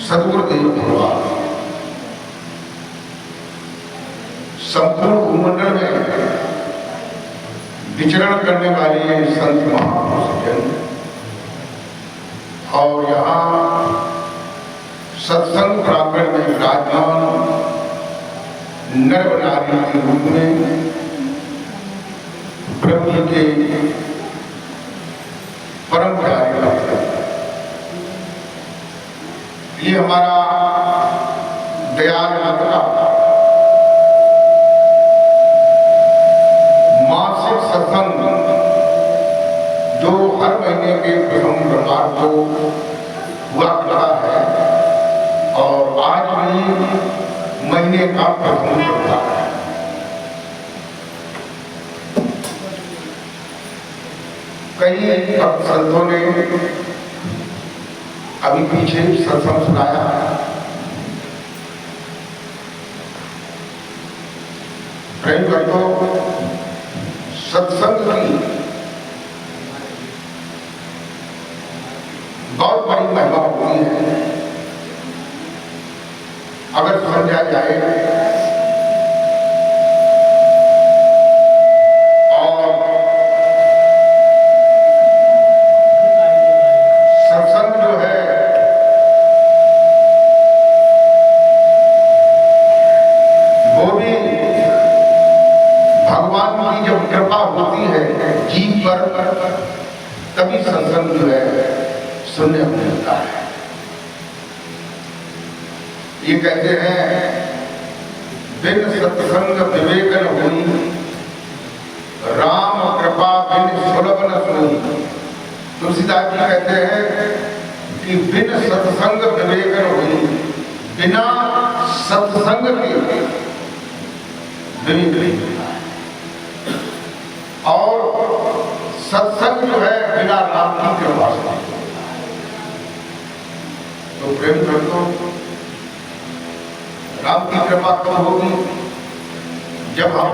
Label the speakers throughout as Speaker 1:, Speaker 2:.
Speaker 1: सदगुरुदेव भगवान संपूर्ण भूमंडल में विचरण करने वाले संत महापुरुष जन और यहाँ सत्संग प्रांगण में विराजमान नर नारी के रूप में ब्रह्म के परम प्यारे भक्त, ये हमारा दयाल का मासिक सत्संग जो हर महीने के प्रथम रविवार को हुआ करता है और आज भी महीने का प्रथम रविवार है। कई भक्त संतों ने अभी पीछे सत्संग सुनाया। कई भक्तों सत्संग की बहुत बड़ी महिमा होती है अगर समझा जाए। तभी सत्संग जो है सुनने को मिलता है। ये कहते हैं बिन सत्संग विवेक न होई, राम कृपा बिन सुलभ न सोई। तुलसीदास जी कहते हैं कि बिन सत्संग विवेक न होई, बिना सत्संग के विवेक नहीं होता है। और सत्संग जो है बिना राम की कृपा से। तो प्रेम भक्तों, राम की कृपा कब होगी? जब हम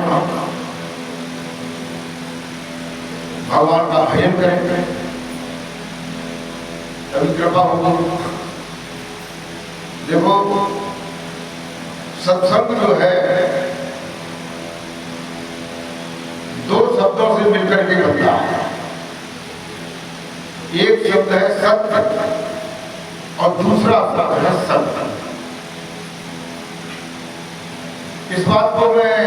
Speaker 1: भगवान का भजन करेंगे तभी कृपा होगी। देखो सत्संग जो है दो शब्दों से मिलकर के बनता है। एक शब्द है सत्य और दूसरा शब्द है सत्य। इस बात को मैं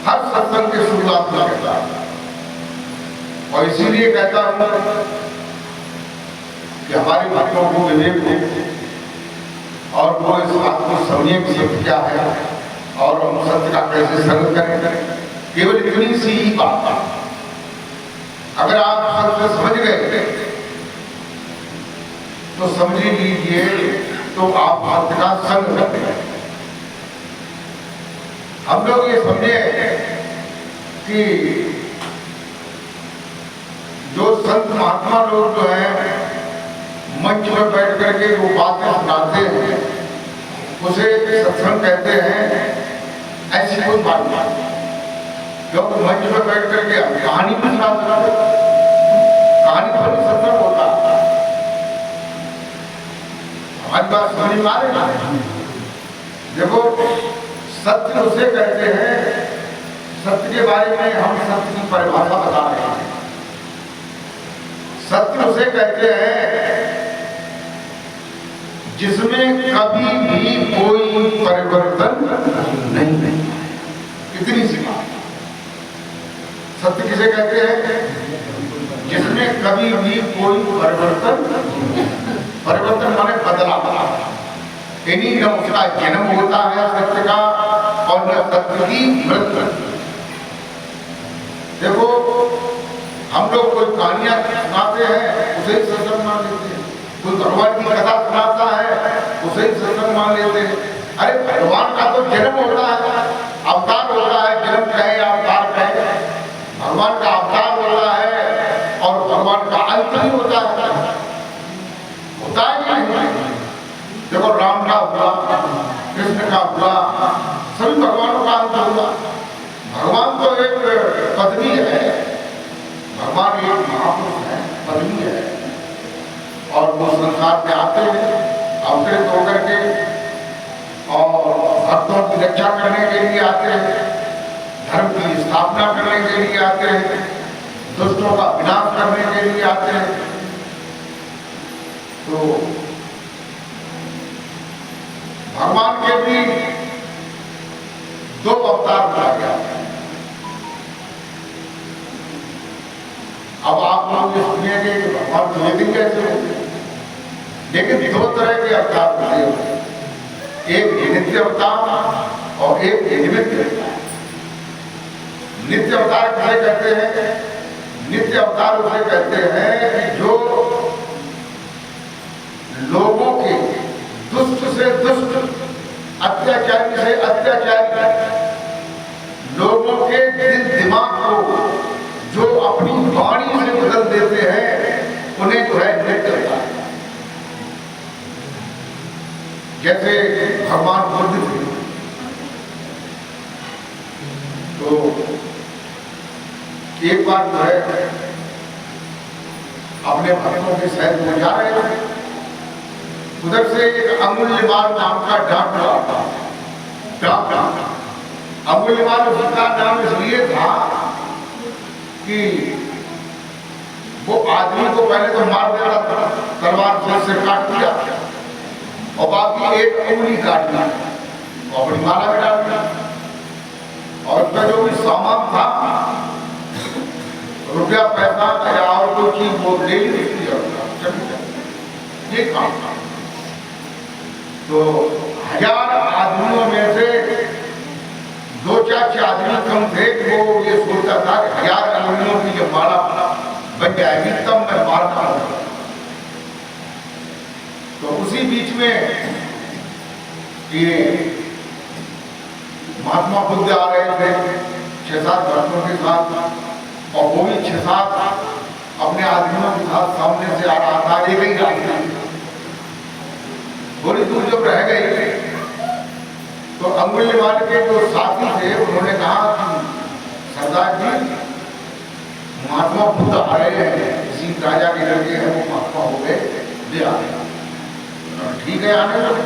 Speaker 1: हर सत्संग की शुरुआत में कहता हूं और इसीलिए कहता हूं कि हमारे भक्तों को विवेक हो और वो इस बात को समझे कि सत्य क्या है और हम सत्य का कैसे संग करें। केवल इतनी सी ही बात है। अगर आप सत्य समझ गए तो समझ लीजिए तो आप सत्य का संग करते हैं। हम लोग ये समझे कि जो संत महात्मा लोग जो हैं मंच में बैठ करके वो बातें सुनाते हैं उसे सत्संग कहते हैं। ऐसी कोई बात नहीं। लोग मंच में बैठ करके कहानी भी सुनाते हैं, कहानी पर भी सत्संग होता है। हमारी बात समझ में आ रही है? देखो सत्य उसे कहते हैं, सत्य के बारे में हम सत्य की परिभाषा बता रहे हैं। सत्य उसे कहते हैं जिसमें कभी भी कोई परिवर्तन नहीं है। इतनी सी बात। सत्य किसे कहते हैं? जिसमें कभी भी कोई परिवर्तन माने बदलाव इन्हीं न उसका जन्म होता है सत्य का और न सत्य की मृत्यु। देखो हम लोग कोई कहानियां सुनाते हैं उसे ही सत्संग मान लेते हैं, कोई भगवान की कथा सुनाता है उसे ही सत्संग मान लेते हैं। अरे भगवान का तो जन्म होता है, अवतार होता है, जन्म कहे अवतार कहे, भगवान का अवतार होता है और भगवान का अंत ही होता है नहीं। देखो राम का हुआ, कृष्ण का हुआ, सभी भगवानों का अंत हुआ। भगवान तो एक पदवी है, भगवान एक महापुरुष है, पदवी है और वो संसार में आते हैं एकत्रित होकर के और भक्तों की रक्षा करने के लिए आते हैं, धर्म की स्थापना करने के लिए आते हैं, दुष्टों का विनाश करने के लिए आते हैं। तो भगवान के भी दो अवतार बना गया। अब आप लोग ये सुनिएंगे कि भगवान दो दिन कैसे होते, लेकिन दो तरह के अवतार होते हैं, एक नित्य अवतार और एक निमित्त अवतार। नित्य अवतार किसे कहते हैं? नित्य अवतार उसे कहते हैं कि जो लोगों के दुष्ट से दुष्ट, अत्याचारी से अत्याचारी लोगों के दिल दिमाग को जो अपनी वाणी से बदल देते हैं, उन्हें जो है नित्य अवतार। जैसे भगवान बुद्ध थे, तो एक बार जो है अपने भक्तों के साथ में जा रहे थे, उधर से एक अमूल्यवान नाम का डॉक्टर आता। अमूल्यवान उसका नाम इसलिए था कि वो आदमी को पहले तो मार देता था, तलवार से सिर काट दिया और बाकी एक उंगली काट दी और अपनी माला में डाल दिया, और उसका जो भी सामान था, रुपया पैसा या और कोई चीज, वो ले ली ये काम था। तो 1000 आदमियों में से 2-4 आदमी कम थे कि वो ये सोचता था कि 1000 आदमियों की जब माला बन जाएगी तब मैं मारता हूँ। तो उसी बीच में ये महात्मा बुद्ध आ रहे थे 6-7 भक्तों के साथ, और वो भी 6-7 अपने आदमियों के साथ सामने से आ रहा था। एक ही रास्ता, थोड़ी दूर जब रह गई तो अमूल्यवान के जो साथी थे उन्होंने कहा कि सरदार जी, महात्मा बुद्ध आ रहे हैं, इसी राजा के लड़के हैं, वो महात्मा हो गए, ले आ गए। ठीक है, आने लगे।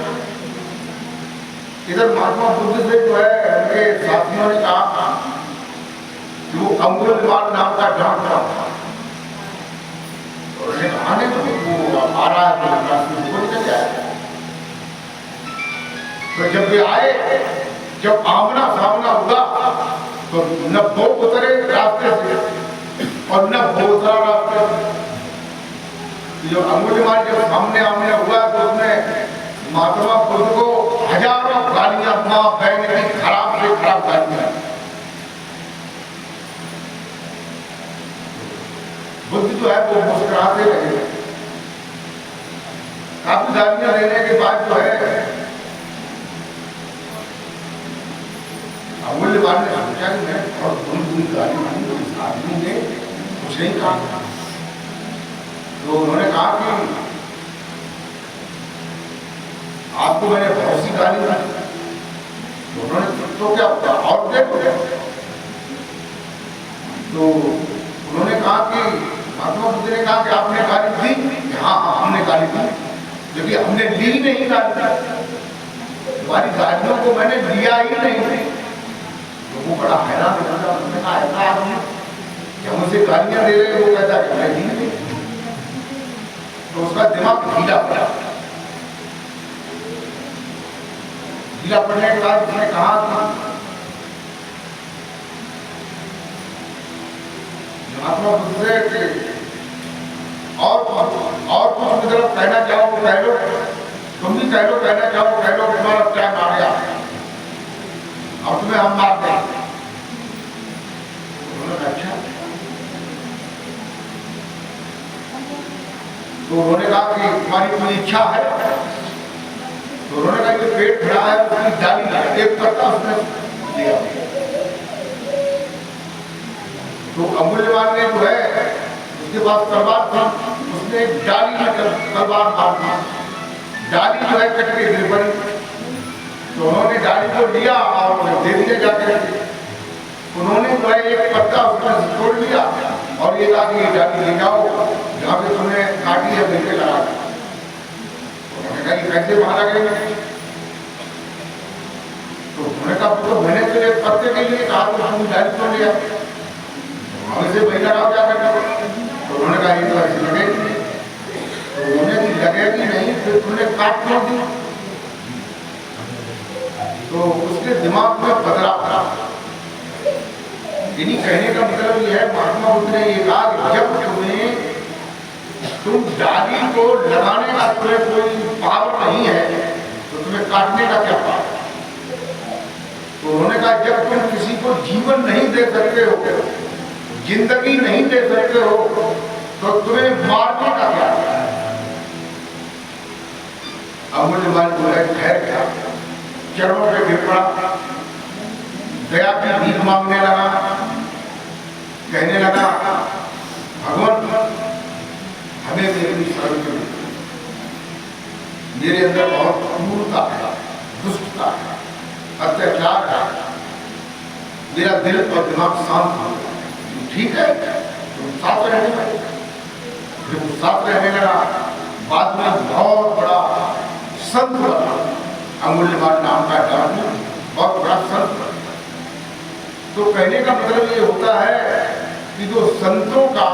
Speaker 1: इधर महात्मा बुद्ध से जो है उनके साथियों ने कहा कि वो अमूल्यवान नाम का डॉक्टर था, उन्होंने कहा नहीं वो आ रहा है तो चल जाए। तो जब वे आए, जब आमना सामना हुआ तो न वो उतरे रास्ते से और न वो उतरा रास्ते से। जो अमूल्यवान जब सामने आमने हुआ तो उसने महात्मा बुद्ध को हजारों गालियां, मां बहन की खराब से खराब गालियां। बुद्ध जो है वो मुस्कुराते रहे। काफी गालियां लेने के बाद जो है अमूल्यवान ने सोचा कि मैं और बुरी गाली मानी तो इस आदमी ने कुछ नहीं कहा। तो उन्होंने कहा कि आपको मैंने बहुत सी गाली दी। तो उन्होंने तो क्या होता और देखो। तो उन्होंने कहा कि महात्मा बुद्ध ने कहा कि आपने गाली दी? हाँ हाँ हमने गाली दी, क्योंकि हमने ली नहीं गाली, तुम्हारी गालियों को मैंने लिया ही नहीं। तो वो बड़ा हैरान होता, उसने कहा ऐसा आदमी जब मुझे गालियां दे रहे वो कहता है मैं ली नहीं। तो उसका दिमाग ढीला पड़ा। ढीला पड़ने के बाद उसने कहा महात्मा बुद्ध से और कुछ मतलब कहना चाहो तो कह लो, तुम भी कह लो, कहना चाहो कह लो, तुम्हारा टाइम आ गया, अब तुम्हें हम मार दें। अच्छा, तो उन्होंने कहा कि तुम्हारी कोई इच्छा है? तो उन्होंने कहा कि पेट भरा है, उसकी डाली ला, एक पत्ता उसने लिया। तो अमूल्यवान ने जो है उसके पास तलवार था, उसने डाली में तलवार मार दी, डाली जो है कट के गिर पड़ी। तो उन्होंने डाली को लिया और दे दिया जाकर। उन्होंने जो है एक पत्ता उसमें तोड़ लिया और ये कहा कि ये डाली ले जाओ, जहाँ पे तुमने काटी है लेके लगा। उन्होंने कहा ये कैसे मारा गया? तो उन्होंने कहा तो मैंने तेरे पत्ते के लिए कहा तो तुम डायरेक्ट क्यों लिया? हमें से वही लगाओ क्या करना? तो उन्होंने कहा ये तो ऐसी लगेगी। तो उन्होंने लगेगी नहीं, फिर तुमने काट क्यों दी? तो उसके दिमाग में बदलाव था। यानी कहने का मतलब यह है, महात्मा बुद्ध ने ये कहा कि जब तुम डाली को लगाने का तुम्हें कोई पावर नहीं है तो तुम्हें काटने का क्या पावर? तो उन्होंने कहा जब तुम किसी को जीवन नहीं दे सकते हो, जिंदगी नहीं दे सकते हो, तो तुम्हें मारने का क्या? अब मुझे मालूम बोला खैर क्या, चरणों पे गिर पड़ा, दया की भीख मांगने लगा, कहने लगा भगवान हमें मेरी शरण कर, मेरे अंदर बहुत क्रूरता है, दुष्टता है, अत्याचार है, मेरा दिल और दिमाग शांत हो गया। ठीक है तुम साथ रहने लगे। जब साथ रहने लगा, बाद में बहुत बड़ा संत बना, अमूल्यवान नाम का डाल, बहुत बड़ा संत बना। तो कहने का मतलब ये होता है कि जो संतों का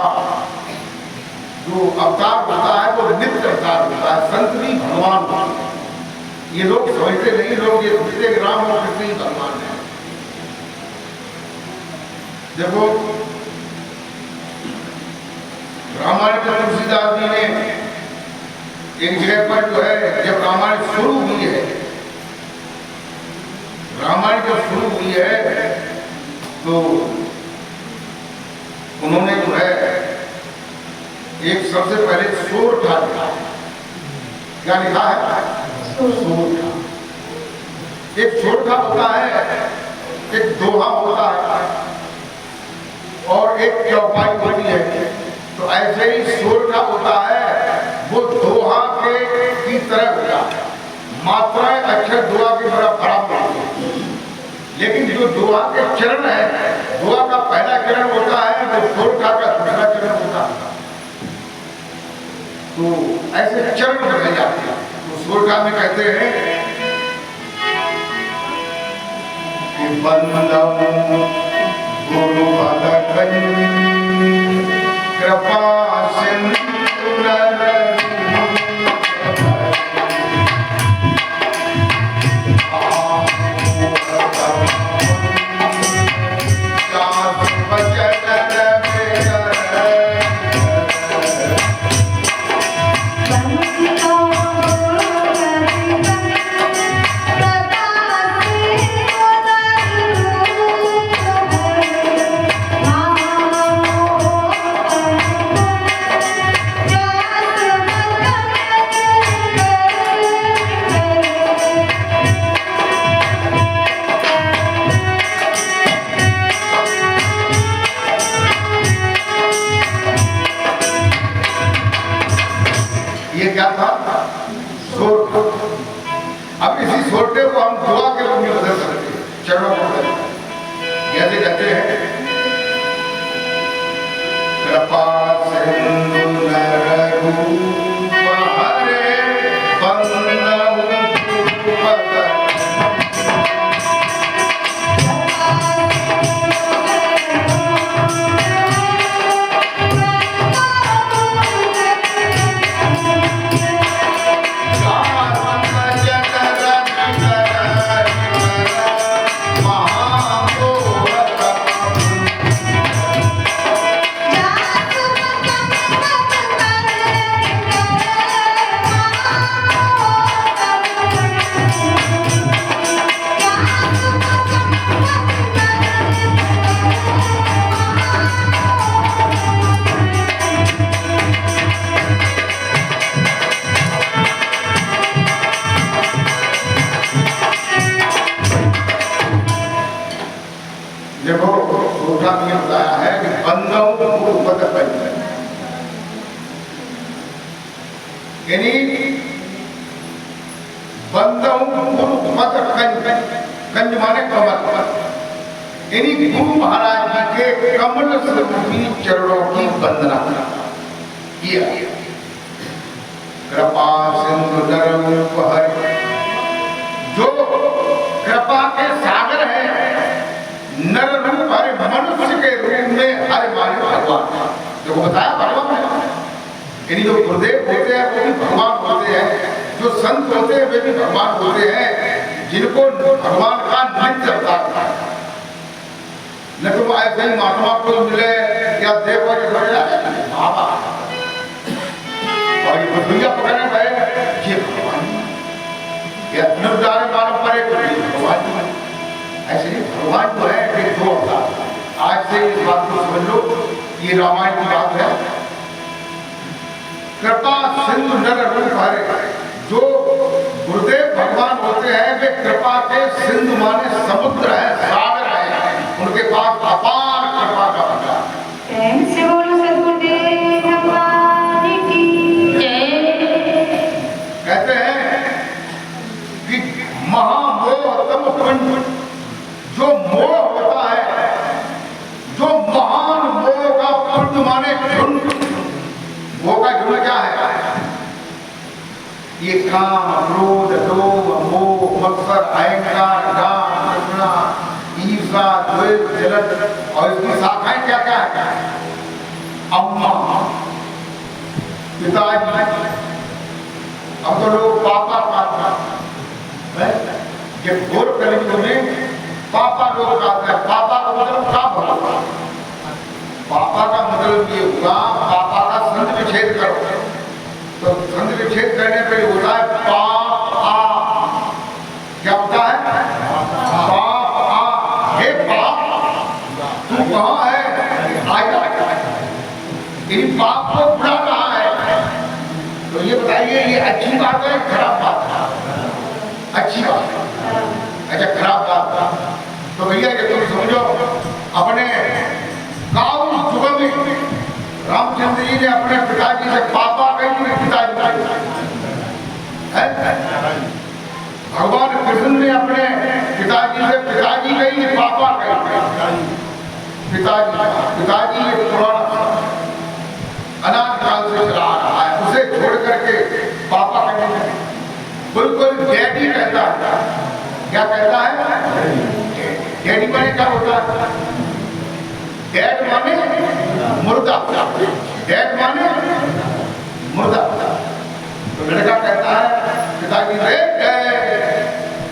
Speaker 1: जो अवतार होता है वो नित्य अवतार होता है। संत भी भगवान होता है। ये लोग समझते नहीं, लोग ये सोचते हैं राम और कृष्ण ही भगवान है। देखो रामायण में तुलसीदास जी ने एक जगह पर जो है, जब रामायण शुरू हुई है, रामायण जब शुरू हुई है तो उन्होंने जो है एक सबसे पहले सोरठा लिखा। क्या लिखा है? सोरठा। एक सोरठा होता है, एक दोहा होता है और एक चौपाई होती है। तो ऐसे ही सोरठा होता है, वो दोहा के की तरह होता है। मात्राएं अक्षर दोहा के बड़ा खराब होती है, लेकिन जो दोहा के चरण है, दोहा का पहला चरण होता है, वो सोरठा का दूसरा चरण होता है। तो ऐसे चरण बनाए जाते हैं। तो सोरठा में कहते हैं कि बंदम गुरु पद कृपा सिंधु अब इसी सोटे को हम दुआ के रूप में बदल सकते हैं, चरणों को बदल। जैसे कहते हैं कृपा सिंधु रूप हरे बंदहु पद बताया है कि बंदों को पद यानी बंदों गुरु पद कंज माने कमल, यानी गुरु महाराज जी के कमल स्वरूपी चरणों की वंदना किया। कृपा सिंधु नररूप हरि, जो कृपा के सागर है, नर रूप हरि, मनुष्य के रूप में हरि माने भगवान। देखो बताया भगवान है, यानी जो गुरुदेव होते हैं वो भी भगवान होते हैं, जो संत होते हैं वे भी भगवान होते हैं, जिनको भगवान का नित्य अवतार है। न तुम ऐसे ही महात्मा को मिले या देखो बाबा और ये भैया पकड़ने गए ये भगवान, या नवजारे मानव परे भगवान। ऐसे ही भगवान जो है ये दो अवतार। आज से इस बात को समझ लो, ये रामायण की बात है। कृपा सिंधु नर रूप हरि, जो गुरुदेव भगवान होते हैं वे कृपा के सिंधु माने समुद्र है, सागर है, उनके पास अपार कृपा का भंडार है। कहते हैं कि महामोह तम कुंज, जो मोह होता है, जो महान मोह का कुंज माने झुंड, मोह का झुंड क्या है? ये काम, क्रोध, लोभ, मोह, मत्सर, अहंकार, काम, तृष्णा, ईर्ष्या, द्वेष, जलन, और इसकी शाखाएं क्या क्या है? अम्मा, पिताजी। अब तो लोग पापा पापा, ये घोर कलयुग में पापा लोग कहते हैं। पापा का मतलब क्या होगा? पापा का मतलब ये हुआ, पापा का संध विच्छेद करो, तो संध विच्छेद करने पे होता है पाप आ। क्या होता है? पाप आ। हे पाप, तू कहाँ है? आया इन पाप को बुला रहा है। तो ये बताइए, ये अच्छी बात है खराब बात है? अच्छी बात है। अच्छा खराब बात, तो भैया ये तुम समझो, अपने गाँव युग में रामचंद्र जी ने अपने पिताजी से पापा कही, पिताजी है। भगवान कृष्ण ने अपने पिताजी से पिताजी कही, पापा कही। पिताजी ये पुराना अनाथ काल से चला आ रहा है, उसे छोड़ करके पापा कहने बिल्कुल डैडी कहता है। क्या कहता है? डैडी माने क्या होता है? डैड माने मुर्दा, डैड माने मुर्दा। तो लड़का कहता है पिताजी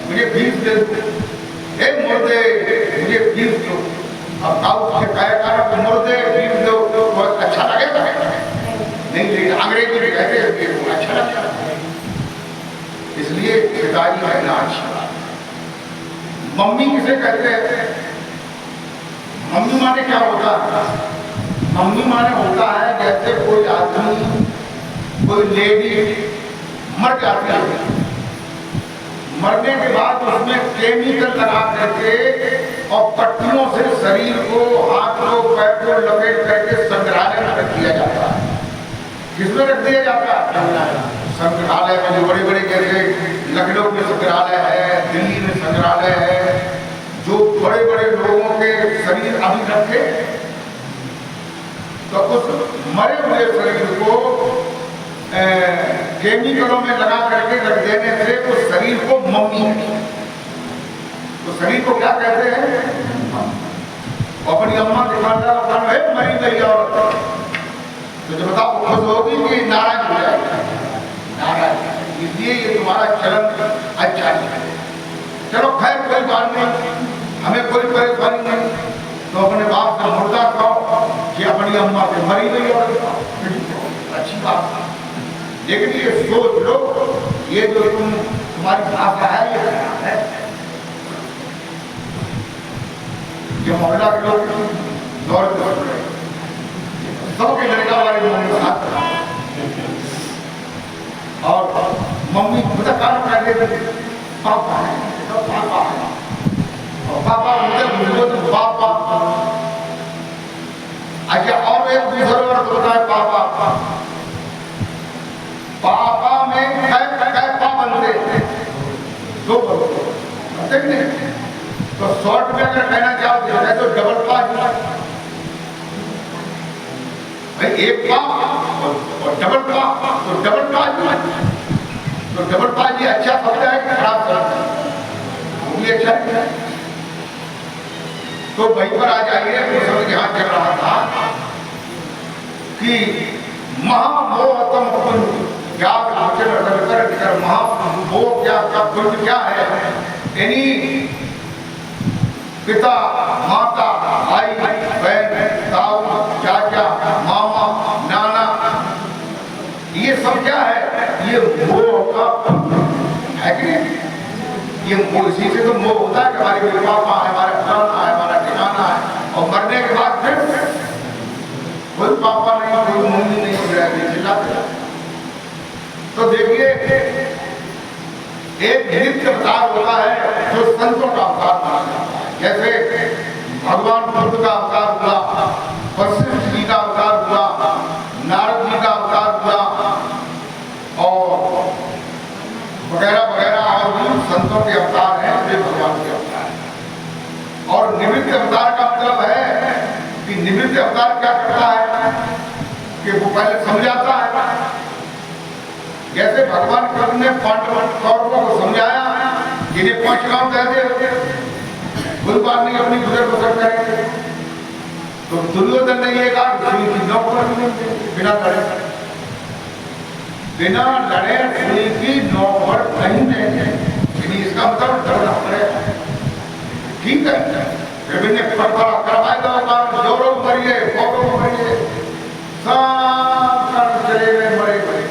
Speaker 1: मुझे फीस दे दो, मुर्दे मुझे फीस दो। अब काऊ से कहेगा ना कि मुर्दे फीस दो तो अच्छा लगेगा? नहीं, लेकिन अंग्रेजी में कहते हैं अच्छा लगता है, इसलिए पिताजी कहना अच्छा। मम्मी किसे कहते हैं? मम्मी माने क्या होता है? मम्मी माने होता है जैसे कोई आदमी, कोई लेडी मर जाती है, मरने के बाद उसमें केमिकल लगा करके और पट्टियों से शरीर को, हाथ को, पैर को लपेट करके संग्रहालय में रख दिया जाता है। किसमें रख दिया जाता है? संग्रहालय में। जो बड़े बड़े जैसे लखनऊ में संग्रहालय है, दिल्ली में संग्रहालय है, जो बड़े बड़े लोगों के शरीर अभी रखे, तो उस मरे हुए शरीर को केमिकलों में लगा करके रख देने से उस शरीर को मम्मी है। तो शरीर को क्या कहते हैं? अपनी अम्मा दुकानदार मरी गई औरत, तो जब बताओ खुश होगी कि नाराज हो जाएगी? नाराज। इसलिए ये तुम्हारा चलन अच्छा नहीं है। चलो खैर कोई बात नहीं, हमें कोई परेशानी नहीं। तो अपने बाप का मुर्दा खाओ कि अपनी अम्मा से मरी गई और अच्छी बात है। लेकिन ये सोच लो, ये जो तुम्हारी भाषा है ये खराब है। ये मोहल्ला के लोग दौड़ रहे, सबके लड़का वाले मम्मी साथ और मम्मी मुझे काम कर देते, पापा है तो पापा है, और पापा मुझे तो पापा। अच्छा, और एक दूसरे वर्ग होता है पापा। पापा में कैपा बनते दो बनते नहीं, तो शॉर्ट में अगर कहना चाहो तो डबल पास, एक पाप और डबल पाज ये अच्छा शब्द है कि खराब शब्द है? वो भी अच्छा है। तो वहीं पर आ जाइए, वो शब्द यहाँ चल रहा था कि महामोहतम कुंज, क्या महामोह क्या कुंज क्या है? यानी पिता, माता, भाई, बहन, ताऊ, चाचा, मामा, नाना, ये सब क्या है? ये मोह का है कि नहीं? ये मोह, इसी से तो मोह होता है कि हमारे पापा है, हमारे फलाना है, हमारा ठिकाना है, और मरने के बाद फिर कोई पापा नहीं, कोई मम्मी नहीं, चिल्लाते। तो देखिए, एक नित्य अवतार होता है जो संतों का अवतार माना जाता है। जैसे भगवान बुद्ध का अवतार हुआ, वशिष्ठ जी का अवतार हुआ, नारद जी का अवतार हुआ, और वगैरह वगैरह, और भी संतों के अवतार हैं, वे भगवान के अवतार हैं। और निमित्त अवतार का मतलब है कि निमित्त अवतार क्या करता है कि वो पहले समझाता है। जैसे भगवान कृष्ण ने कौरवों को समझाया, जिन्हें 5 गांव कह दे, कोई बात नहीं, अपनी गुजर बसर करेंगे। तो दुर्योधन ने ये कहा बिना लड़े सुई की नौकर नहीं देंगे। इसका मतलब डरना पड़ेगा, ठीक है? विभिन्न करवाएगा, गौरव मरिए, गौरव मरिए, सब चले गए, मरे गए।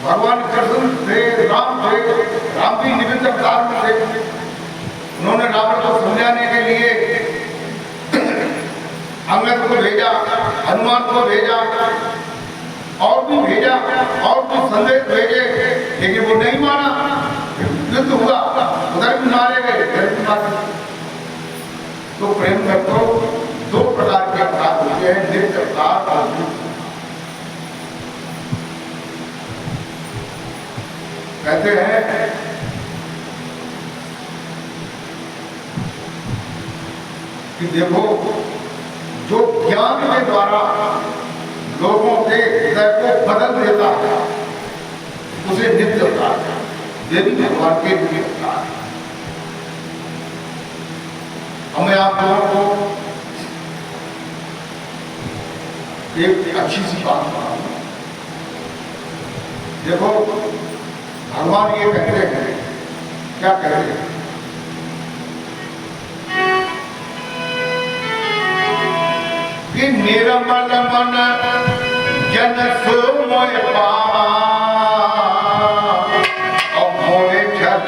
Speaker 1: भगवान कृष्ण थे, राम भी निमित्त अवतार में थे। उन्होंने रावण को समझाने के लिए अंगद को भेजा, हनुमान को भेजा, और भी भेजा, और भी संदेश भेजे, लेकिन वो नहीं माना। युद्ध हुआ, उधर भी मारे गए, इधर भी मारे। तो प्रेम भक्तों, 2 प्रकार के अवतार होते हैं, नित्य अवतार और कहते हैं कि देखो, जो ज्ञान के द्वारा लोगों के हृदय को बदल देता है, उसे नित्य अवतार है। ये भी भगवान के नित्य अवतार है। और मैं आप लोगों को एक अच्छी सी बात बताऊं। देखो, भगवान ये कहते हैं, क्या कहते हैं कि निर्मल मन जन सो मोय पावा, और मोय छल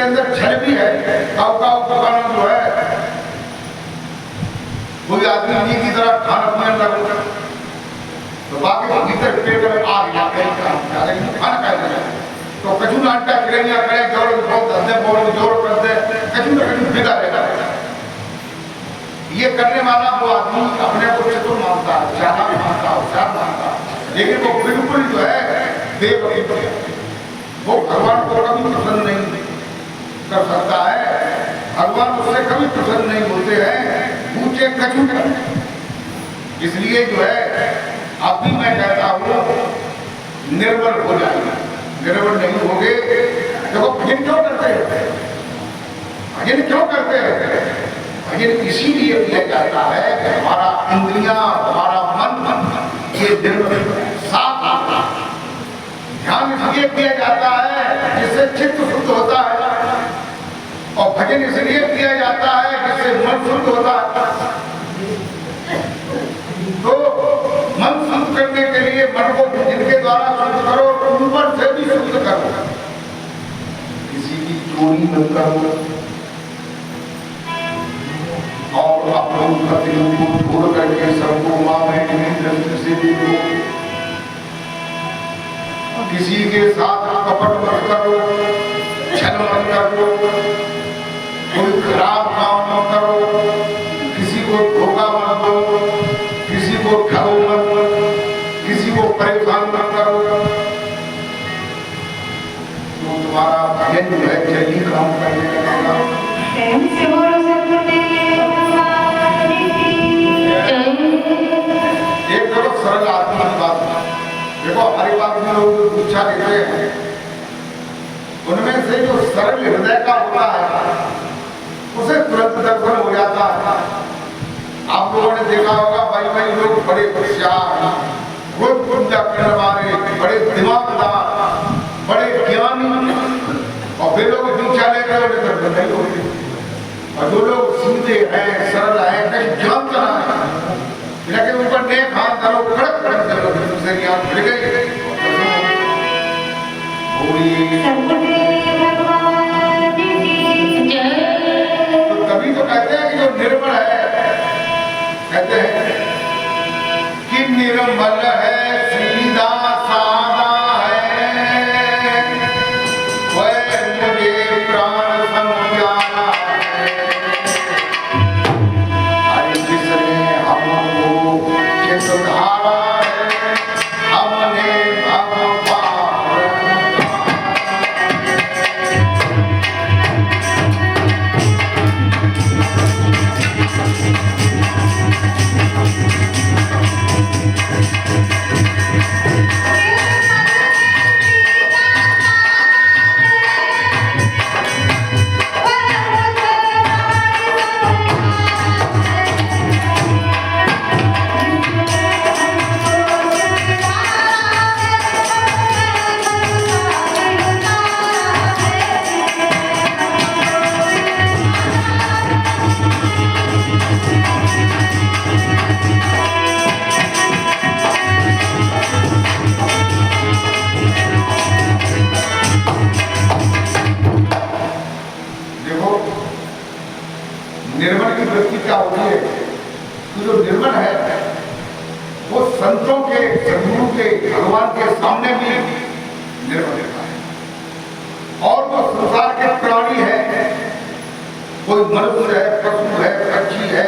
Speaker 1: इसके अंदर छल भी है। काऊ काऊ पकाना जो है, कोई आदमी जी की तरह खाना पीने लगा तो बाकी भीतर पेट में आग लाते हैं, खाना खाए तो कछु नाटका किरैया करे, जोर बहुत धंधे बोल जोर कर दे, कछु न कछु बिगा रहेगा। ये करने वाला वो आदमी अपने को चतुर मानता है, चालाक मानता है, होशियार मानता है, लेकिन वो बिल्कुल जो है बेवकूफ, वो भगवान को कभी पसंद नहीं कर सकता है। भगवान उससे कभी प्रसन्न नहीं होते हैं, ऊंचे कछु करते। इसलिए जो है अब भी मैं कहता हूँ निर्बल हो जाएगा, निर्बल नहीं होगे। देखो भजन क्यों करते हैं, भजन क्यों करते हैं? भजन इसीलिए किया जाता है कि हमारा इंद्रियां, हमारा मन ये निर्बल साफ आता है। ध्यान इसलिए किया जाता है जिससे चित्त शुद्ध होता है, और भजन इसलिए किया जाता है जिससे मन शुद्ध होता है। तो मन शुद्ध करने के लिए मन को जिनके द्वारा शुद्ध करो, ऊपर से भी शुद्ध करो, किसी की चोरी मत करो, और अपने प्रतिलों को छोड़ करके सबको मां बहन की दृष्टि से देखो, किसी के साथ कपट मत करो, छल मत करो, कोई खराब काम मत करो, किसी को धोखा मत दो, किसी को ठगो मत, किसी को परेशान मत करो, तो तुम्हारा भजन जो है जल्दी काम करने लगेगा। एक तरफ सरल आत्मा की बात, देखो हमारी बात में लोग पूछा देते हैं, उनमें से जो सरल हृदय का होता है उसे तुरंत दर्शन हो जाता है। आप लोगों ने देखा होगा भाई लोग बड़े होशियार, खुद पूजा करने वाले, बड़े दिमागदार, बड़े ज्ञानी, और वे लोग दीक्षा लेकर उन्हें दर्शन नहीं होते। और जो लोग सीधे हैं, सरल हैं, कहीं जानता है, लेकिन ऊपर नेक हाथ डालो, कड़क कड़क डालो, दूसरे की आंख भिड़ गई। तो तभी तो कहते हैं कि जो निर्मल है, कहते हैं कि निर्मल है, सीधा सादा है, वह मुझे प्राण समझाना है। अरे जिसने हमको चितधारा है, हमने निर्मल की वृत्ति क्या होती है कि जो निर्मल है वो संतों के, सद्गुरु के, भगवान के सामने भी निर्मल रहता है। और वो संसार के प्राणी है, कोई मनुष्य है, पशु है, पक्षी है,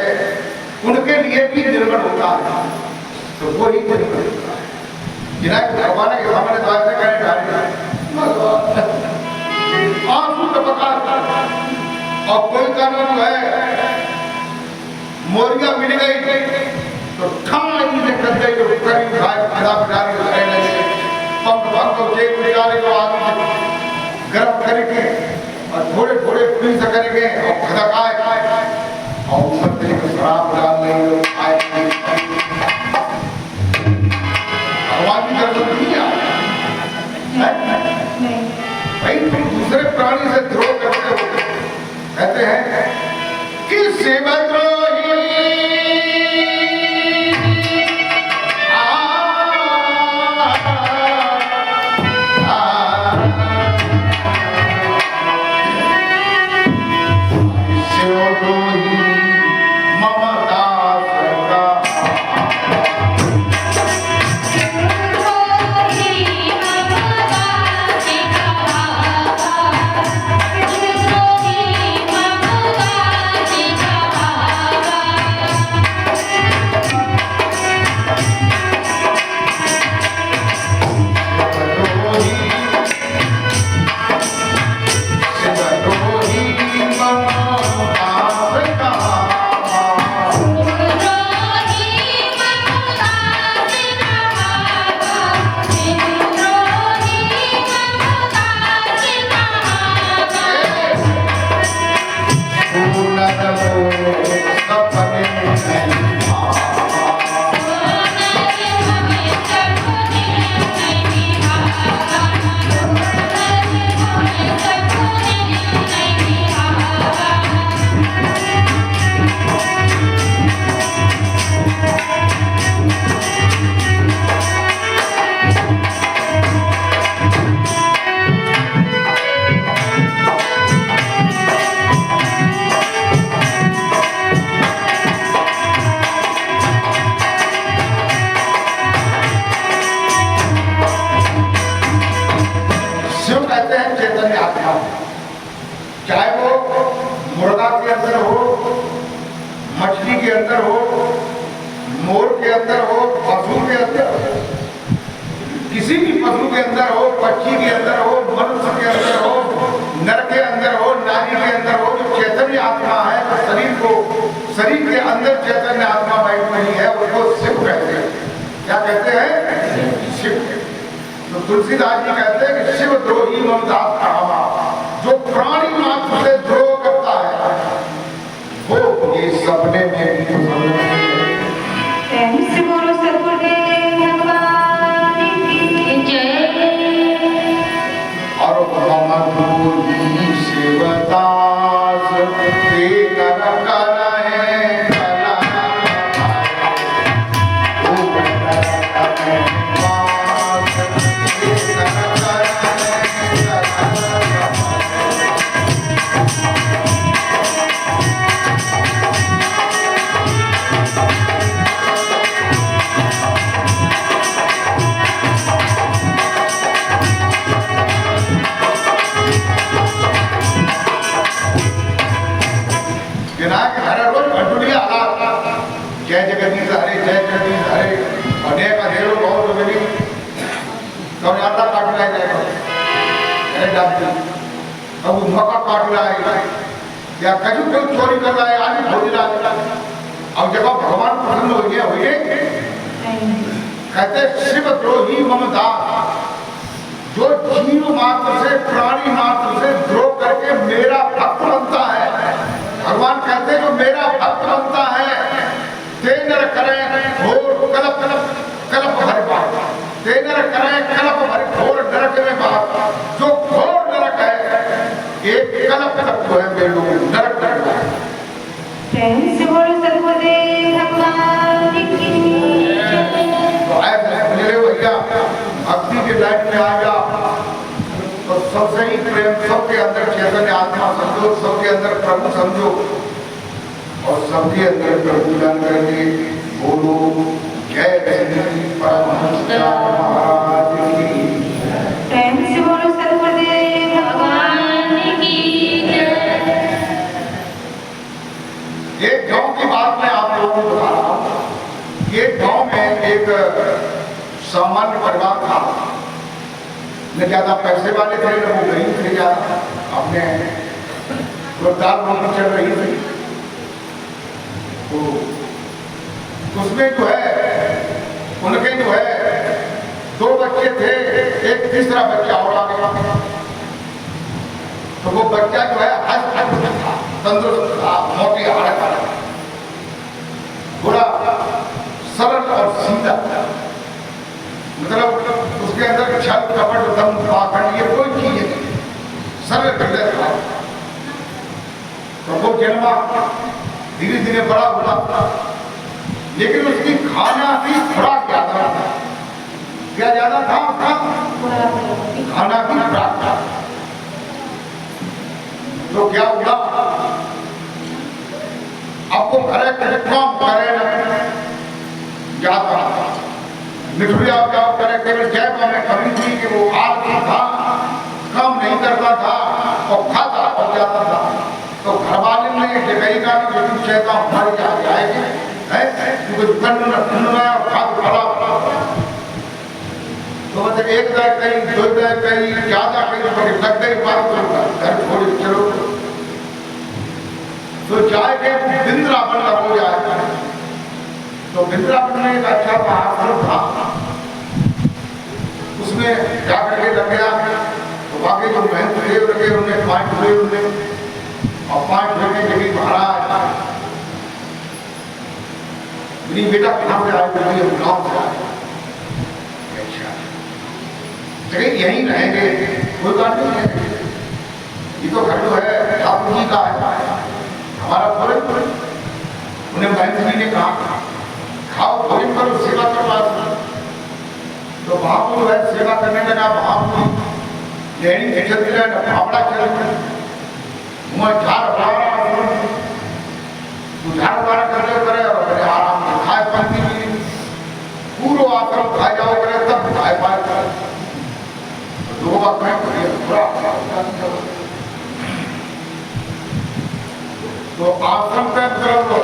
Speaker 1: उनके लिए भी निर्मल होता है। तो वो ही निर्मल होता है, जिन्हें भगवान के सामने द्वार से कहने डाले आंसू टपका, और कोई कानून जो है मोरिया मिल गई तो ठाई से कर दे, जो करीब भाई खड़ा बिठाने लगे लगे, पंप भंग जेल बिचारे को आदमी गर्म करके और थोड़े थोड़े पुलिस करेंगे और खदकाए और ऊपर से शराब डाल रहे लोग आए। भगवान की तरफ नहीं आए भाई, तुम दूसरे प्राणी से द्रोह करते हो। कहते हैं कि सेवद्रोही के अंदर हो, मोर के अंदर हो, पशु के अंदर हो, किसी भी पशु के अंदर हो, पक्षी के अंदर हो, मनुष्य के अंदर हो, नर के अंदर हो, नारी के अंदर हो, जो चैतन्य आत्मा है, तो शरीर के अंदर चैतन्य आत्मा बैठ नहीं है, उसको शिव कहते हैं। क्या कहते हैं? शिव। तो तुलसीदास जी कहते हैं कि शिव द्रोही ममदास कहावा, जो प्राणी मात्र से द्रोह करता है वो ये सपने में और शिवदास जय जगदीश हरे, जय जगदीश हरे, अनेक अधेरो बहुत मिली तो यात्रा काट रहा है, अरे डॉक्टर अब मौका काट रहा है या कहीं कोई चोरी कर रहा है, आज भोज रहा है। अब जब भगवान प्रसन्न हो गए कहते शिव द्रोही ममदास, जो जीव मात्र से प्राणी मात्र से द्रोह करके मेरा भक्त बनता है, भगवान कहते जो मेरा भक्त बनता है तेनर करें घोर कलप कलप भर बात, तेनर करें कलप भर घोर नरक में बात। जो घोर नरक है एक कलप तक तो है मेरे लोग नरक नरक है। तो मेरे भैया भक्ति के लाइन में आ गया तो सबसे ही प्रेम, सबके अंदर चैतन्य आत्मा समझो, सबके अंदर प्रभु समझो और सबके अंदर प्रभु दान करके बोलो जय श्री परमहंस महाराज की।
Speaker 2: प्रेम से बोलो सर्वदेव भगवान की जय।
Speaker 1: एक गांव की बात मैं आप लोगों को बता रहा हूँ। ये गांव में एक सामान्य परिवार था, न ज्यादा पैसे वाले थे न वो गरीब थे, ज्यादा अपने जोरदार नौकरी चल रही थी। तो उसमें जो है उनके जो है 2 बच्चे थे, एक तीसरा बच्चा और आ गया। तो वो बच्चा जो है हस्त था, तंदुरुस्त था, मोटी हालत था, थोड़ा सरल और सीधा, मतलब उसके अंदर छल कपट दम पाखंड ये कोई चीज नहीं, सरल हृदय था। तो वो जन्मा धीरे धीरे बड़ा हुआ, लेकिन उसकी खाना की खुराक ज्यादा था। क्या ज्यादा था? खाना की खुराक था। तो क्या हुआ, अब वो घरे काम करे ज्यादा मिठुरिया क्या करे, केवल जयपा में कमी थी कि वो आलसी था, काम नहीं करता था और खाता और जाता था। तो घर वाले ने जगह का जो चेता हमारे यहाँ आएगी क्योंकि तो मतलब एक दाय कहीं, 2 दाय कहीं, ज्यादा कहीं लग गई बात तो घर छोड़ चलो। तो जाएंगे वृंदावन का हो जाएगा। तो वृंदावन में एक अच्छा आश्रम था, उसमें जाकर के लग गया। तो बाकी जो महंत देव लगे उन्हें 5 हुए उन्हें, और 5 जगह जगह महाराज मेरी बेटा कहाँ से आए, बोलिए गाँव से आए। अच्छा जगह यहीं रहेंगे, कोई बात नहीं है, ये तो घर जो है ठाकुर जी का है, हमारा थोड़े। उन्हें महंत जी ने कहा खाओ भोजन करो, सेवा करो। तो वहां को जो है सेवा करने लगा, वहां को लेनी चलती रहे, फावड़ा चल झाड़ करते करे और आराम से खाए पानी भी पूरा आश्रम खाए जाओ करे तब खाए पाए करे। दो बात में तो आश्रम का मतलब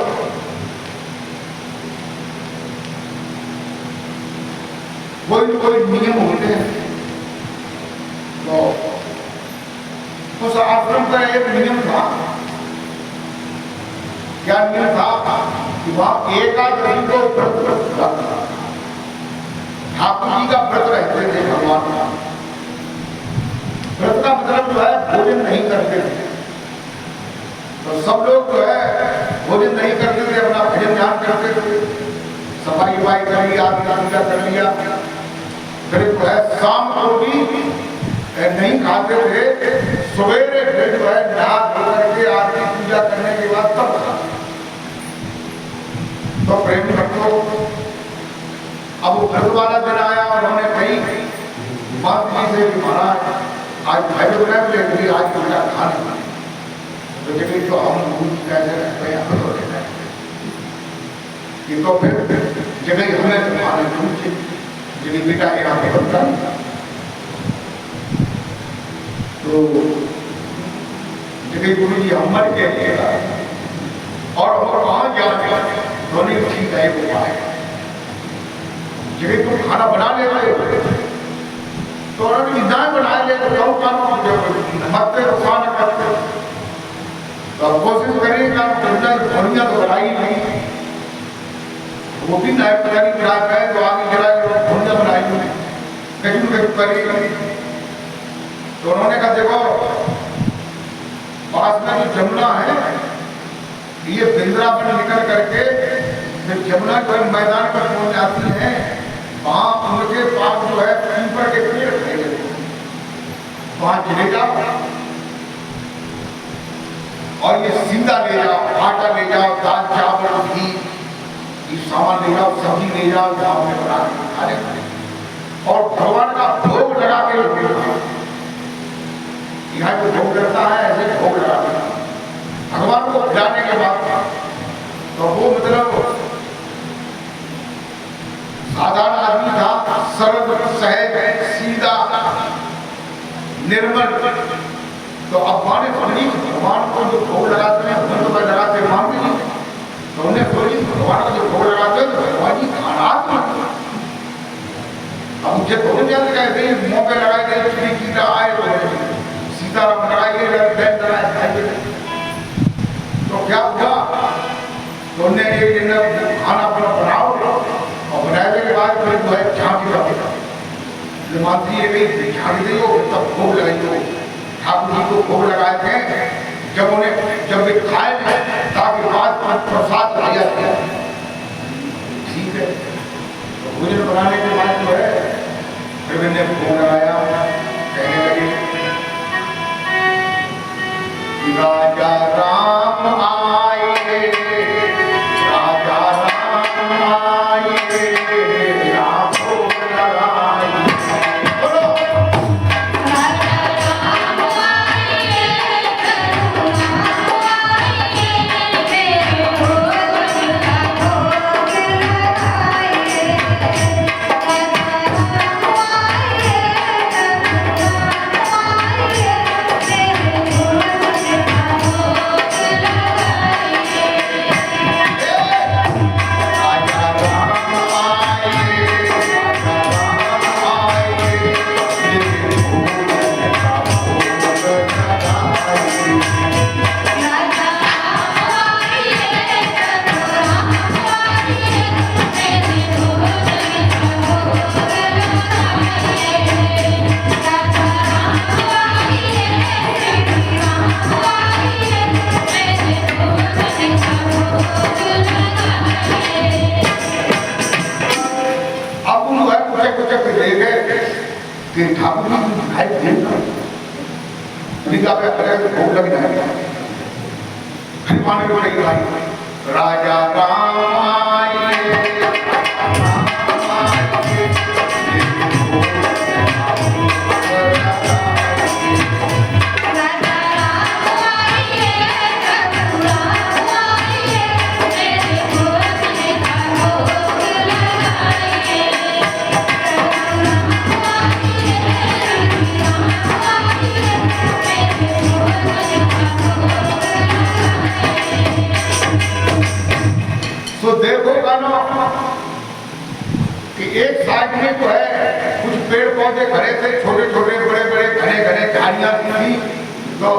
Speaker 1: कोई कोई नियम होते हैं। तो उस आश्रम का एक नियम था। क्या नियम था कि वहां एकादशी को व्रत रखना। ठाकुर जी का व्रत रहते थे भगवान का। व्रत का मतलब जो है भोजन नहीं करते थे। तो सब लोग जो है भोजन नहीं करते थे, अपना भजन ध्यान करते थे, सफाई वफाई कर लिया, पूजा कर लिया। फिर जो है शाम को भी नहीं खाते थे। सवेरे फिर जो है नहा धो करके आरती पूजा करने के बाद तब खाते। तो प्रेम भक्तों, अब वो व्रत वाला दिन आया और उन्होंने कही माता जी से कि महाराज आज भाई बना भी आज पूजा खाने तो जगह जो हम कैसे रहते हैं तो रहते हैं कि तो फिर जगह हमें तुम्हारे पूछे जगह बेटा यहाँ पे बनता तो जगह गुरु जी हम मर के और कहाँ जाने धोनी ठीक है वो पाएगा। जगह तुम खाना बना लेते तो उन्होंने विधाएं बना ले तो मरते नुकसान करते। तो अब कोशिश करेंगे धोनिया तो बनाई नहीं, वो भी नायक बनाई बना गए तो आगे जरा धोनिया बनाई कहीं कहीं करेगा। तो उन्होंने कहा देखो पास में जो जमुना है ये वृंदावन निकल करके फिर जमुना जो है मैदान पर पहुंच जाती है। वहां उनके पास जो है पीपल के पेड़ थे, वहां चले जाओ और ये सीधा ले जाओ, आटा ले जाओ, दाल चावल घी ये सामान ले जाओ, सब्जी ले जाओ, गाँव में बना के खा ले और भगवान का भोग लगा के यहाँ जो भोग लगता है ऐसे भोग लगा के भगवान को खिलाने के बाद तो वो मतलब साधारण आदमी था, सरल सहज सीधा निर्मल। तो अब माने भगवान को जो भोग लगाते हैं उन्हें तो लगाते मान भी नहीं। तो उन्हें थोड़ी भगवान को जो भोग लगाते हैं तो भगवान जी खाना अब मुझे भोग जाते कहते हैं मौके लगाए गए श्री गीता आए तो सीताराम लगाइए। तो क्या हुआ तो उन्हें एक दिन खाना बनाओ और बनाने के बाद फिर जो है झांकी का मानती है भाई झांकी दी हो तब भोग लगाई हो। ठाकुर जी को भोग लगाए थे जब वे खाए ताकि बाद में प्रसाद आ जाते हैं। ठीक है तो भोजन बनाने के बाद जो है फिर मैंने भोग लगाया। कहने लगे राजा राम आए, राजा राम आए, राम भोग लगाए। बोलो कि ठाकुर जी को दिखाई देगा भोग लग जाएगा। हनुमान को नहीं भाई राजा राम आए, तो देखो गानो कि एक साइड में जो है कुछ पेड़ पौधे खड़े थे, छोटे छोटे बड़े बड़े घने घने झाड़ियां थी। तो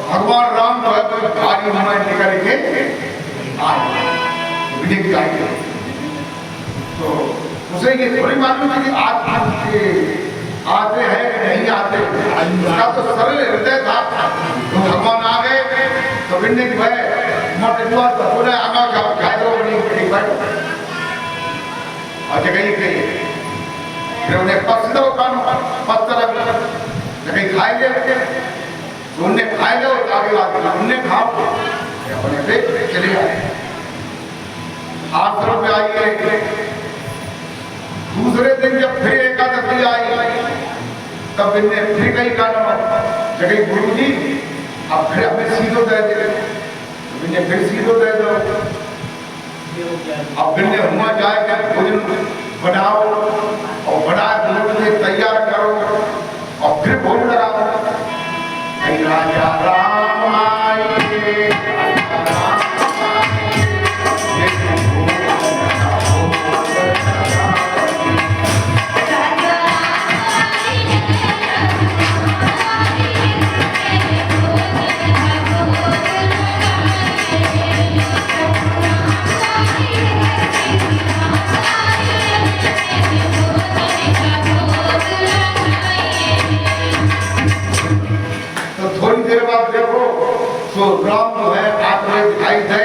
Speaker 1: भगवान राम जो है कोई गाड़ी में निकल के आए, तो उसे ये थोड़ी मालूम थी कि आते हैं कि नहीं आते। उसका तो सरल हृदय था। तो भगवान आ गए तो बिन्ने जो है तो बोला आगा जाओ खाए दो नहीं बैठो और जगह कही फिर उन्हें पसंद हो पत्थर जगह खाए गए तो उन्हें खाए गए और आगे बात उन्हें खाओ अपने पे चले आए। आश्रम में आइए। दूसरे दिन जब फिर एकादशी आई तब इनने फिर कहीं कहा जगह गुरु जी अब फिर हमें सीधो दे दे, इन्हें फिर सीधो दे दो। अब इनने हुआ जाए क्या भोजन बनाओ और बना के तैयार करो और फिर भोजन लगाओ। राजा राम आए तो राम जो है आत्मा दिखाई दे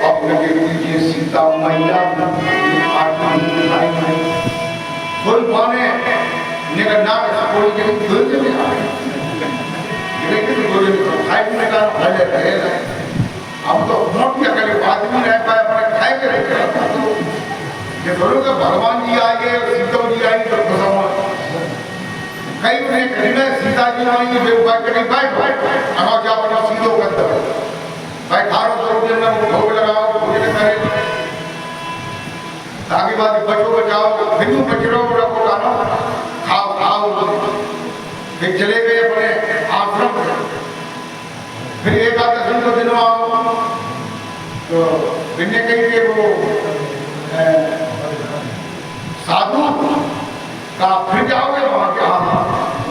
Speaker 1: और लगे लीजिए सीता मैया आत्मा दिखाई दे कोई पाने निकल ना कोई के दूर से नहीं आ लेकिन दूर से खाई में का भले रहे अब तो मोट के कले बात नहीं रह पाए पर खाए के रहे ये दोनों के भगवान जी आए सीता जी आई तो खत्म कई ने कहना सीता जी आएंगे बेवफा के नहीं बैठ अगर क्या बना सीधो कर दो बैठारो तो दिन में भोग लगाओ भोजन करे ताकि बाद बचो बचाओ हिंदू बचरो रखो खाना खाओ खाओ फिर चले गए अपने आश्रम फिर एकादशी को दिन आओ तो बिन्ने कही के वो साधु का फिर जाओगे वहां क्या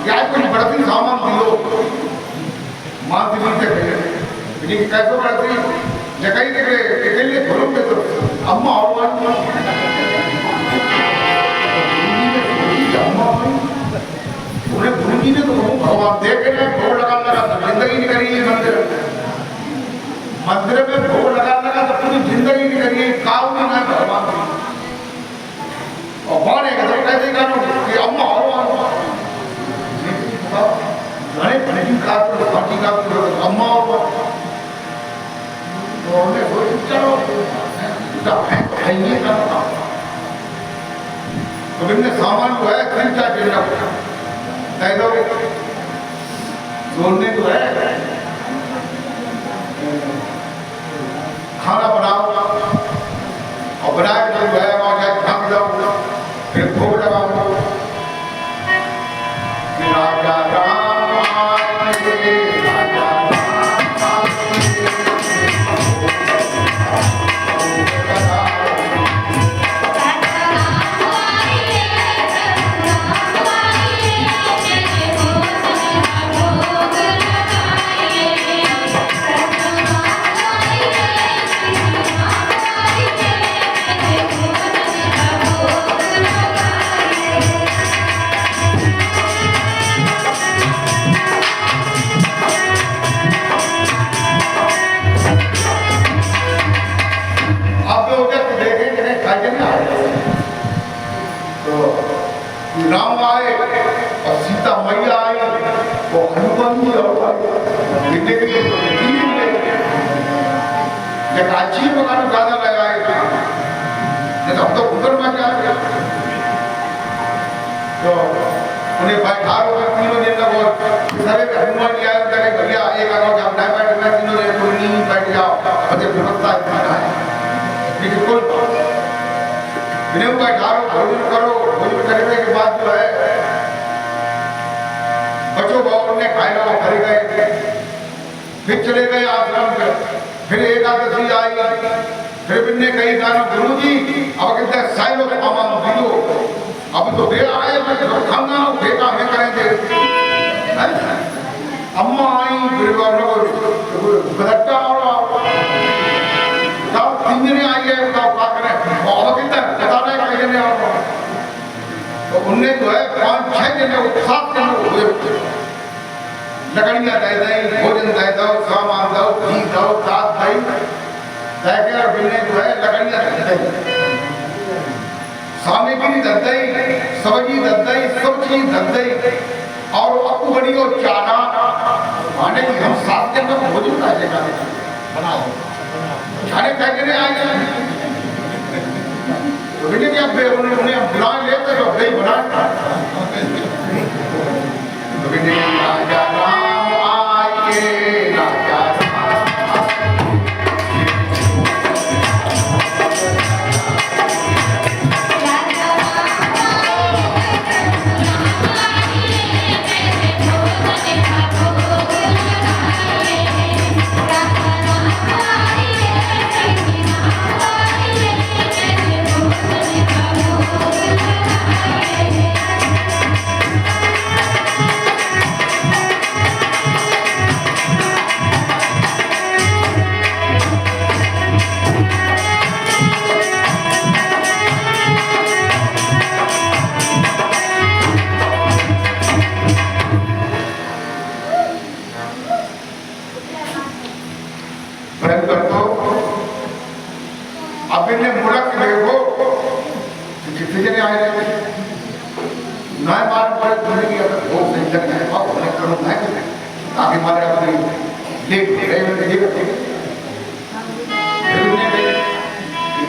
Speaker 1: क्या कुछ बढ़ती सामान दियो मान दी लेकिन कैसे बढ़ती जगह के घरों में तो अम्मा और उन्हें गुरु जी ने तो भगवान देख रहे भोग लगा तो जिंदगी नहीं करी मंदिर मंदिर में भोग लगा तो पूरी जिंदगी नहीं करी काम नहीं है भगवान और कौन है कैसे कि अम्मा और का अम्मा और तो इनने सामान जो है खरीदा गिरना तय दो जोड़ने जो है खाना बनाओ और बना के जो है वहां जाए ढक जाओ फिर भोग लगाओ। राजा राम आए राजा राम आए और सीता मैया आई वो हनुमान जी और अच्छी मकान ज्यादा लगाए नहीं तो हम तो ऊपर में जाए तो उन्हें बैठा तीनों दिन लगो सारे हनुमान जी आए भैया एक आगे आप नहीं बैठना तीनों दिन कोई नहीं बैठ जाओ मुझे व्यवस्था है लेकिन कोई इन्हें बैठा भोजन करो भोजन करने के बाद जो है बच्चों बाबू ने खाए लो घर गए फिर चले गए आश्रम पे फिर एकादशी आई फिर इनने कही गाना गुरु जी अब कहते हैं साइलो सामान दियो तो खाना फेंका हमें करेंगे अम्मा आई फिर बदट्टा और बताओ 3 दिन आई है बताओ क्या करें और कितना बता रहे कहीं नहीं और तो उनने जो है 5-6 दिन 7 दिन हुए लकड़ियां दे दी भोजन दे दो सामान दो घी दो दाल दही देखे और बिन्ने जो है लकड़ियां दे दी सामग्री दे दी सब्जी दे दी सब चीज दे दी और अपू बड़ी और चाना माने कि हम 7 दिन में भोजन कैसे बनाओ खाने कैसे आएगा तो बेटे क्या उन्हें बुला लेते तो भाई बना तो बेटे राजा राम आए राजा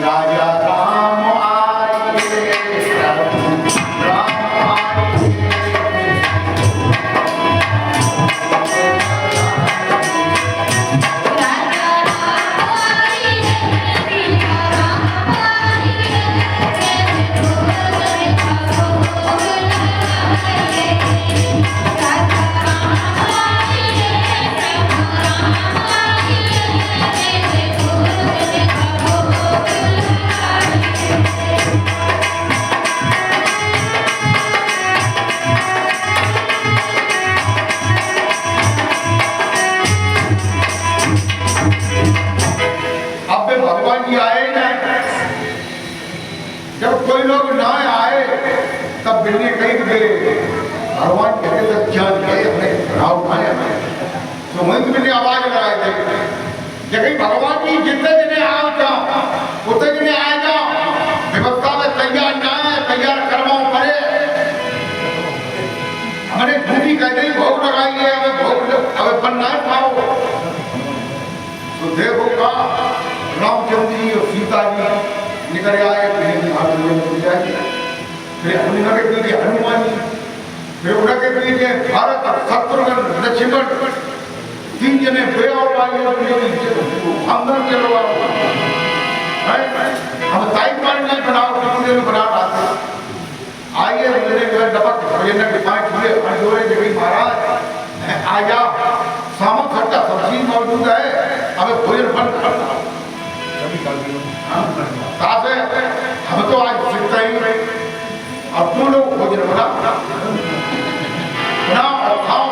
Speaker 1: राजा राम भगवान कहते थे जान गए अपने राव उठाए तो वहीं मैंने आवाज लगाई थी कि कहीं भगवान की जितने जने आओ जाओ उतने जने आए जाओ व्यवस्था में तैयार ना है तैयार करवाओ पड़े हमने ड्यूटी कह दी भोग लगाइए हमें भोग हमें बनना है खाओ तो देखो का रामचंद्र जी और सीता जी निकल आए फिर उनके पीछे हनुमान जी फिर उनके पीछे भारत शत्रुघ्न लक्ष्मण 3 जने वे और अंदर के लोग हम ताई पानी नहीं बनाओ पूरे में बना रहा आइए मेरे घर डबक भजन के 5 हुए हजोरे देवी महाराज आ जाओ सामक खट्टा सब्जी मौजूद है हमें भोजन बंद करना हम तो आज सीखता ही नहीं अब तुम लोग भोजन बनाओ और खाओ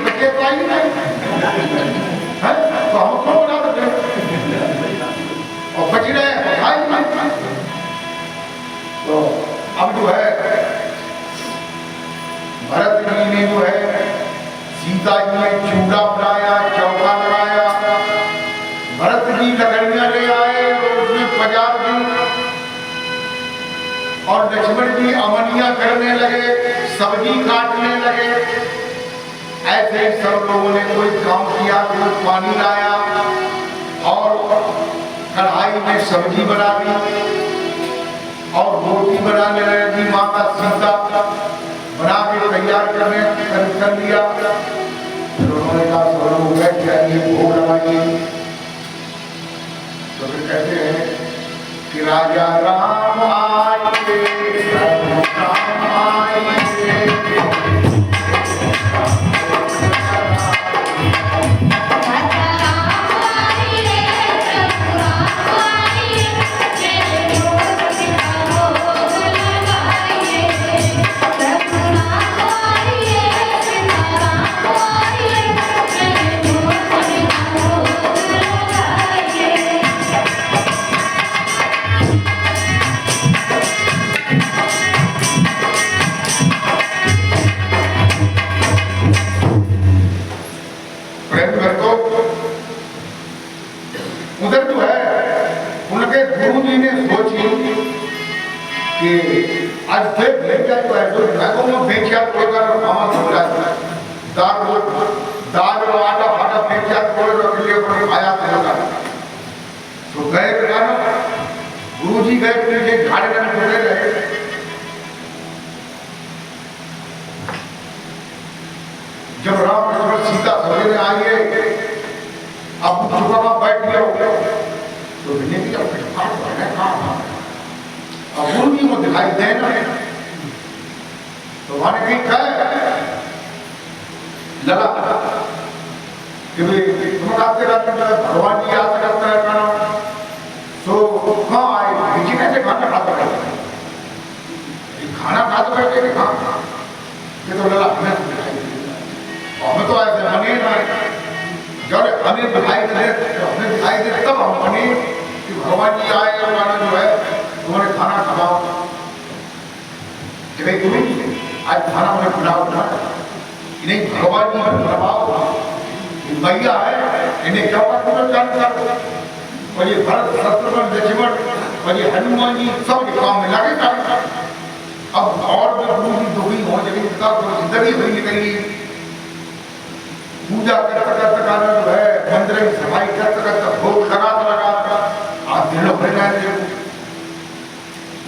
Speaker 1: बच्चे तो आई नहीं है तो हम क्यों बना देते और बच रहे खाए नहीं तो अब जो है भरत जी ने जो है सीता जी ने चूड़ा बनाया चौका लगाया भरत जी लकड़ियां ले आए और उसमें पजार दी और लक्ष्मण जी अमनिया करने लगे सब्जी काटने लगे ऐसे सब लोगों ने कोई काम किया कोई पानी लाया और कढ़ाई में सब्जी बना दी और रोटी बनाने लगी माता सीता बना के तैयार कर लिया फिर उन्होंने कहा सब लोग बैठ जाइए भोग लगाइए तो फिर कहते हैं कि राजा राम आए राम आए
Speaker 2: राजा
Speaker 1: गुरु जी ने सोची कि आज फिर भेज जाए तो ऐसे बैगों में बेचिया तोड़कर मामा हो जाए दाल और आटा फाटा बेचिया तोड़ के लिए आया था तो गए गुरु जी गए नीचे घाड़े में टुकड़े गए जब राम लक्ष्मण सीता सवेरे आइए अब चुका बैठ गया तो की जब अब गुरु जी को दिखाई देना तो वहां कहीं कहे लगा कि भाई तुम आते रहते भगवान जी याद करता है खाना तो हाँ आए बीजी कैसे खाना खाता रहता है खाना खाते बैठे कि हाँ ये तो लगा हमें हमें तो ऐसे मने ना जब हमें दिखाई दे हमें दिखाई दे तब हम मने कि भगवान जी आए और खाना जो है तुम्हारे खाना खिलाओ कि भाई तुम्हें आज खाना मुझे खिलाओ ना नहीं भगवान जी का प्रभाव मैया है इन्हें क्या जान कर और ये भरत शत्रुघ्न लक्ष्मण और ये हनुमान जी सब के काम में लगे काम अब और भी गुरु जी दुखी हो जब इनका तो जिंदगी हुई निकली पूजा करते करते गाना जो है मंदिर की सफाई करते करते भोग लगा आज दिन भर जाए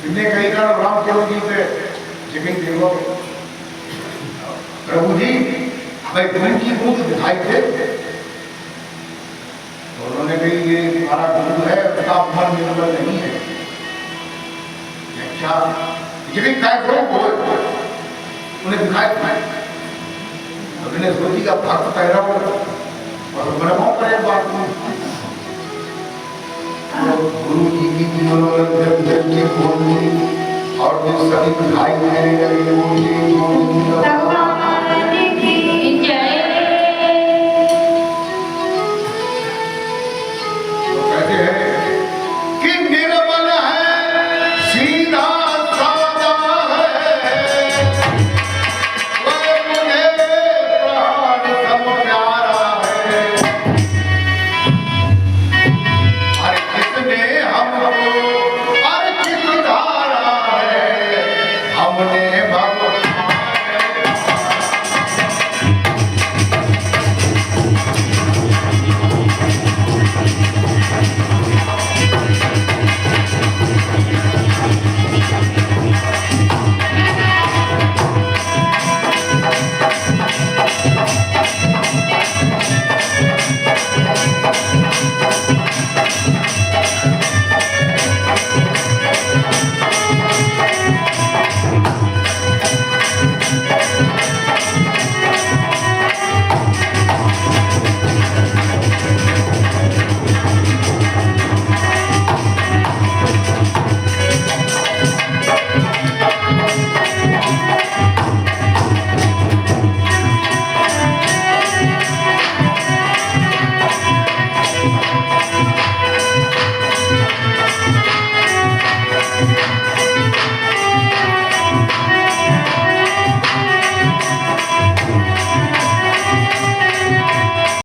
Speaker 1: इन्हें कहीं का राम केवल जी से जगह देखो प्रभु जी भाई गुरु जी को दिखाई थे तो उन्होंने कही ये हमारा गुरु है उसका मन निर्मल नहीं है क्या जगह काय करो बोल उन्हें दिखाई अपने सोची का भक्त पैरा और ब्रह्मों पर एक बात गुरु जी की मनोरंजन दृष्टि खोली और जो सभी दिखाई देने लगे